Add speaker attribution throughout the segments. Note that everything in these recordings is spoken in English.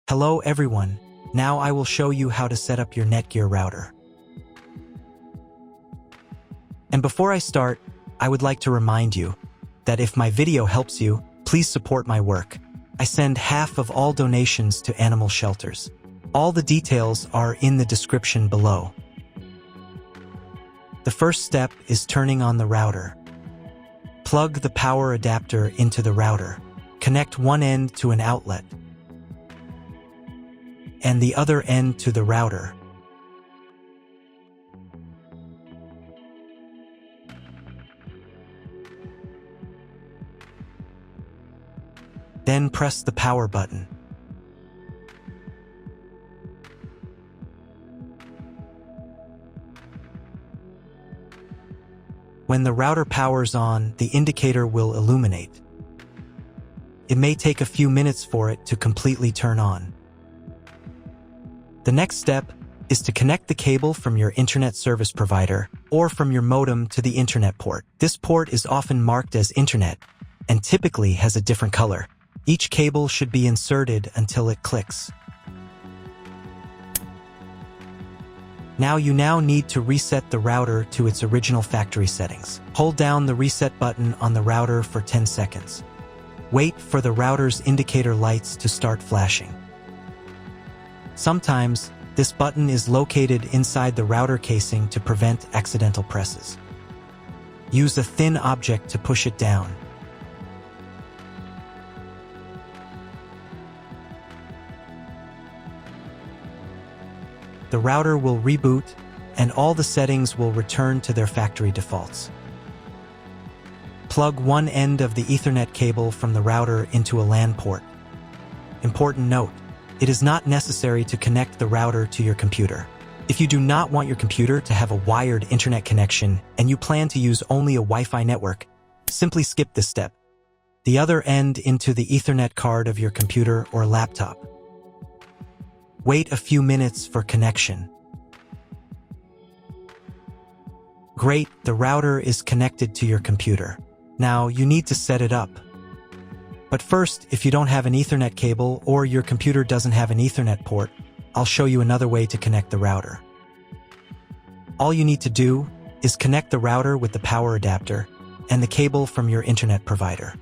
Speaker 1: Hello everyone, now I will show you how to set up your NETGEAR router. And before I start, I would like to remind you that if my video helps you, please support my work. I send half of all donations to animal shelters. All the details are in the description below. The first step is turning on the router. Plug the power adapter into the router. Connect one end to an outlet and the other end to the router. Then press the power button. When the router powers on, the indicator will illuminate. It may take a few minutes for it to completely turn on. The next step is to connect the cable from your internet service provider or from your modem to the internet port. This port is often marked as internet and typically has a different color. Each cable should be inserted until it clicks. Now you need to reset the router to its original factory settings. Hold down the reset button on the router for 10 seconds. Wait for the router's indicator lights to start flashing. Sometimes, this button is located inside the router casing to prevent accidental presses. Use a thin object to push it down. The router will reboot, and all the settings will return to their factory defaults. Plug one end of the Ethernet cable from the router into a LAN port. Important note: it is not necessary to connect the router to your computer. If you do not want your computer to have a wired internet connection and you plan to use only a Wi-Fi network, simply skip this step. The other end into the Ethernet card of your computer or laptop. Wait a few minutes for connection. Great, the router is connected to your computer. Now you need to set it up. But first, if you don't have an Ethernet cable or your computer doesn't have an Ethernet port, I'll show you another way to connect the router. All you need to do is connect the router with the power adapter and the cable from your internet provider.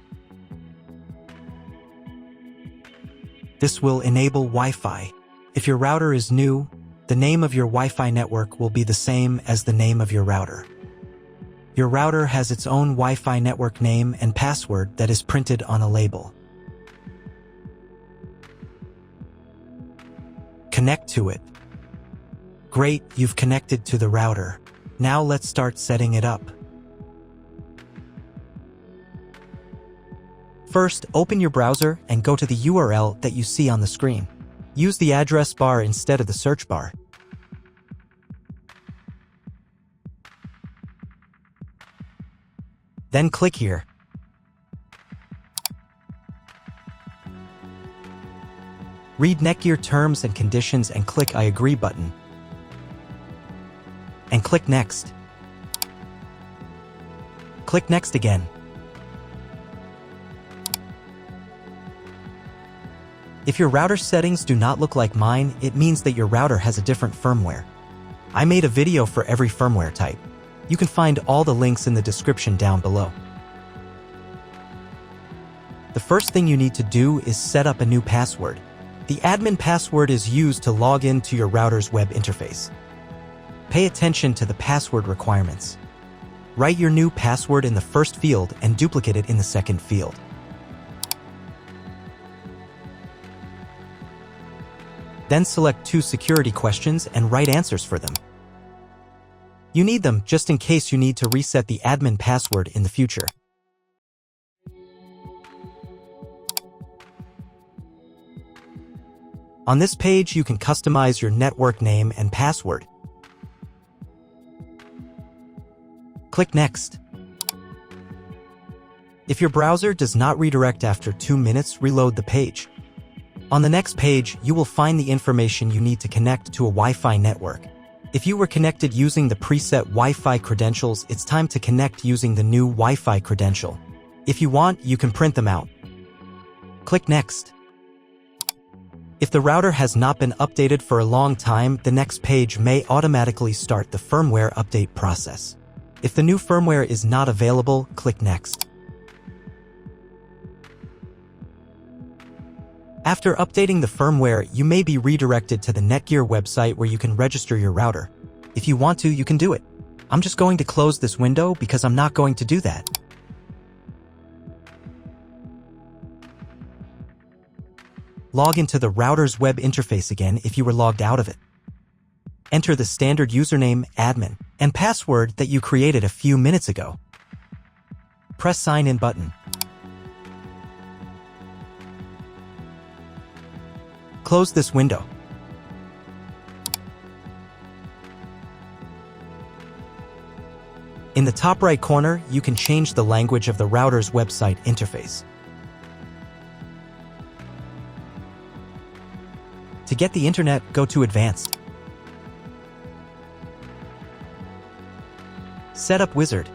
Speaker 1: This will enable Wi-Fi. If your router is new, the name of your Wi-Fi network will be the same as the name of your router. Your router has its own Wi-Fi network name and password that is printed on a label. Connect to it. Great, you've connected to the router. Now let's start setting it up. First, open your browser and go to the URL that you see on the screen. Use the address bar instead of the search bar. Then click here. Read NETGEAR terms and conditions and click I agree button. And click next. Click next again. If your router settings do not look like mine, it means that your router has a different firmware. I made a video for every firmware type. You can find all the links in the description down below. The first thing you need to do is set up a new password. The admin password is used to log in to your router's web interface. Pay attention to the password requirements. Write your new password in the first field and duplicate it in the second field. Then select 2 security questions and write answers for them. You need them just in case you need to reset the admin password in the future. On this page, you can customize your network name and password. Click Next. If your browser does not redirect after 2 minutes, reload the page. On the next page, you will find the information you need to connect to a Wi-Fi network. If you were connected using the preset Wi-Fi credentials, it's time to connect using the new Wi-Fi credential. If you want, you can print them out. Click Next. If the router has not been updated for a long time, the next page may automatically start the firmware update process. If the new firmware is not available, click Next. After updating the firmware, you may be redirected to the NETGEAR website where you can register your router. If you want to, you can do it. I'm just going to close this window because I'm not going to do that. Log into the router's web interface again if you were logged out of it. Enter the standard username, admin, and password that you created a few minutes ago. Press Sign In button. Close this window. In the top right corner, you can change the language of the router's website interface. To get the internet, go to Advanced. Setup Wizard.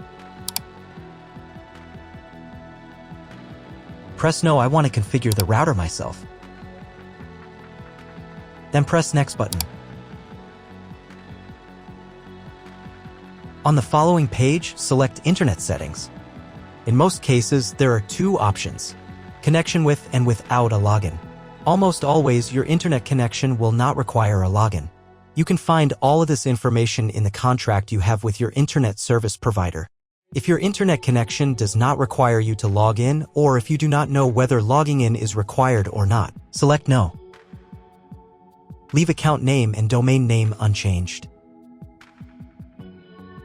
Speaker 1: Press No, I want to configure the router myself. Then press Next button. On the following page, select Internet Settings. In most cases, there are two options: connection with and without a login. Almost always, your internet connection will not require a login. You can find all of this information in the contract you have with your internet service provider. If your internet connection does not require you to log in, or if you do not know whether logging in is required or not, select No. Leave account name and domain name unchanged.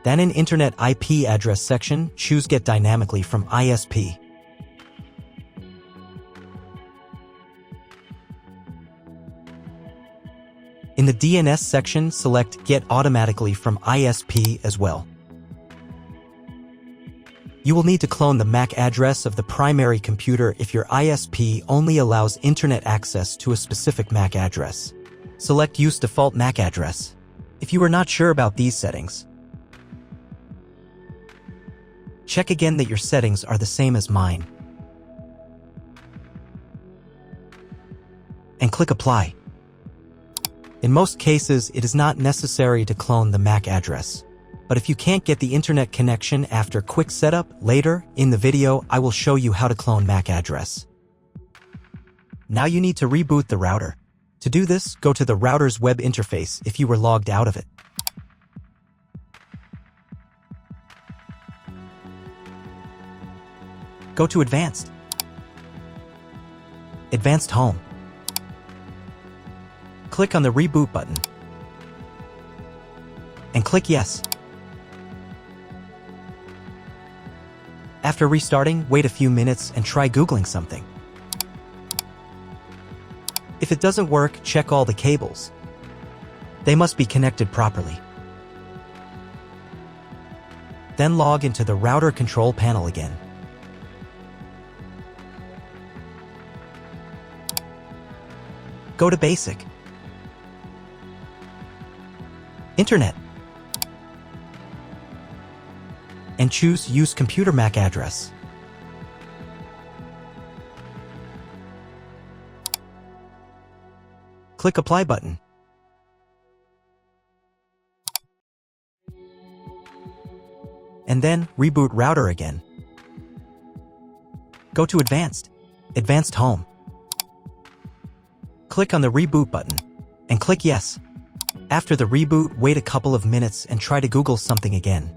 Speaker 1: Then in Internet IP address section, choose Get Dynamically from ISP. In the DNS section, select Get Automatically from ISP as well. You will need to clone the MAC address of the primary computer if your ISP only allows internet access to a specific MAC address. Select Use Default MAC Address. If you are not sure about these settings, check again that your settings are the same as mine. And click Apply. In most cases, it is not necessary to clone the MAC address. But if you can't get the internet connection after quick setup, later in the video, I will show you how to clone MAC address. Now you need to reboot the router. To do this, go to the router's web interface if you were logged out of it. Go to Advanced. Advanced Home. Click on the Reboot button. And click Yes. After restarting, wait a few minutes and try Googling something. If it doesn't work, check all the cables. They must be connected properly. Then log into the router control panel again. Go to Basic. Internet. And choose Use Computer MAC Address. Click Apply button. And then reboot router again. Go to Advanced. Advanced Home. Click on the Reboot button and click Yes. After the reboot, wait a couple of minutes and try to Google something again.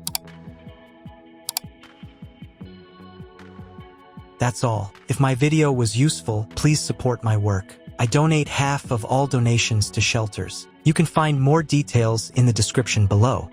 Speaker 1: That's all. If my video was useful, please support my work. I donate half of all donations to shelters. You can find more details in the description below.